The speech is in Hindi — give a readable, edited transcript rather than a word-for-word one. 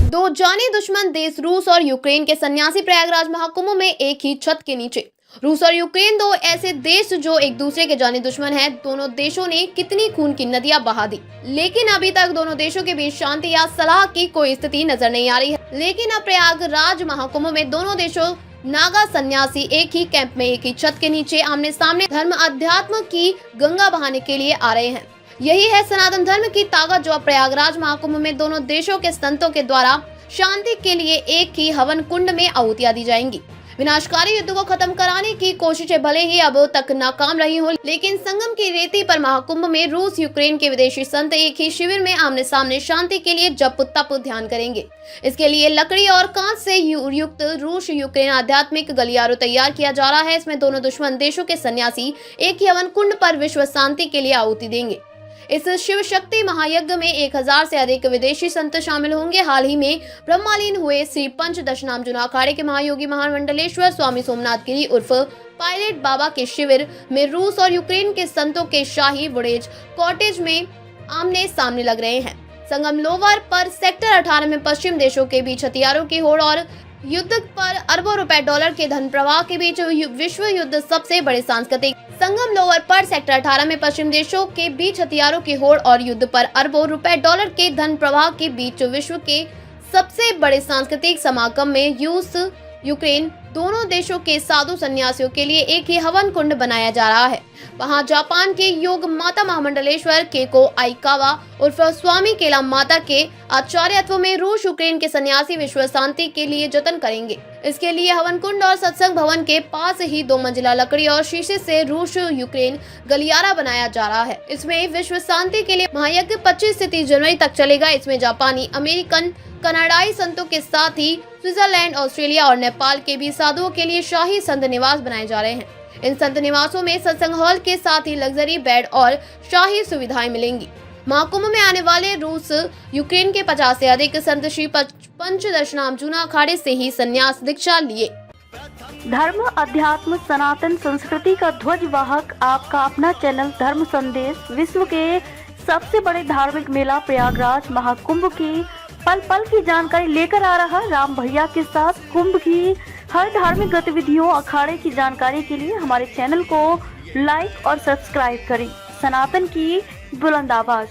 दो जाने दुश्मन देश रूस और यूक्रेन के सन्यासी प्रयागराज महाकुंभ में एक ही छत के नीचे। रूस और यूक्रेन दो ऐसे देश जो एक दूसरे के जाने दुश्मन हैं। दोनों देशों ने कितनी खून की नदियां बहा दी, लेकिन अभी तक दोनों देशों के बीच शांति या सलाह की कोई स्थिति नजर नहीं आ रही है। लेकिन अब प्रयागराज महाकुंभ में दोनों देशों नागा सन्यासी एक ही कैंप में एक ही छत के नीचे आमने सामने धर्म अध्यात्म की गंगा बहाने के लिए आ रहे हैं। यही है सनातन धर्म की ताकत, जो प्रयागराज महाकुंभ में दोनों देशों के संतों के द्वारा शांति के लिए एक ही हवन कुंड में आहुतियां दी जाएंगी। विनाशकारी युद्ध को खत्म कराने की कोशिशें भले ही अब तक नाकाम रही हो, लेकिन संगम की रेती पर महाकुंभ में रूस यूक्रेन के विदेशी संत एक ही शिविर में आमने सामने शांति के लिए जप तप ध्यान करेंगे। इसके लिए लकड़ी और कांच से युक्त रूस यूक्रेन आध्यात्मिक गलियारा तैयार किया जा रहा है। इसमें दोनों दुश्मन देशों के सन्यासी एक ही हवन कुंड पर विश्व शांति के लिए आहुति देंगे। इस शिव शक्ति महायज्ञ में 1000 से अधिक विदेशी संत शामिल होंगे। हाल ही में ब्रह्मलीन हुए श्री पंच दशनाम जुना अखाड़े के महायोगी महामंडलेश्वर स्वामी सोमनाथ गिरी उर्फ पायलट बाबा के शिविर में रूस और यूक्रेन के संतों के शाही वुडेज कॉटेज में आमने सामने लग रहे हैं। संगम लोवर पर सेक्टर 18 में पश्चिम देशों के बीच हथियारों की होड़ और युद्ध पर अरबों रुपए डॉलर के धन प्रवाह के बीच विश्व युद्ध सबसे बड़े सांस्कृतिक संगम लोवर पर सेक्टर 18 में पश्चिम देशों के बीच हथियारों की होड़ और युद्ध पर अरबों रुपए डॉलर के धन प्रवाह के बीच विश्व के सबसे बड़े सांस्कृतिक समागम में रूस यूक्रेन दोनों देशों के साधु सन्यासियों के लिए एक ही हवन कुंड बनाया जा रहा है। वहां जापान के योग माता महामंडलेश्वर केको आइकावा उर्फ स्वामी केला माता के आचार्यत्व में रूस यूक्रेन के सन्यासी विश्व शांति के लिए जतन करेंगे। इसके लिए हवन कुंड और सत्संग भवन के पास ही 2 मंजिला लकड़ी और शीशे से रूस यूक्रेन गलियारा बनाया जा रहा है। इसमें विश्व शांति के लिए महायज्ञ 25 से 30 जनवरी तक चलेगा। इसमें जापानी, अमेरिकन, कनाडाई संतों के साथ ही स्विट्जरलैंड, ऑस्ट्रेलिया और नेपाल के भी साधुओं के लिए शाही संत निवास बनाए जा रहे हैं। इन संत निवासों में सत्संग हॉल के साथ ही लग्जरी बेड और शाही सुविधाएं मिलेंगी। महाकुंभ में आने वाले रूस यूक्रेन के 50 से अधिक संत श्री पंच दशनाम जूना अखाड़े से ही संन्यास दीक्षा लिए। धर्म अध्यात्म सनातन संस्कृति का ध्वज वाहक आपका अपना चैनल धर्म संदेश विश्व के सबसे बड़े धार्मिक मेला प्रयागराज महाकुंभ की पल पल की जानकारी लेकर आ रहा राम भैया के साथ। कुंभ की हर धार्मिक गतिविधियों अखाड़े की जानकारी के लिए हमारे चैनल को लाइक और सब्सक्राइब करें। सनातन की बुलंद आवाज।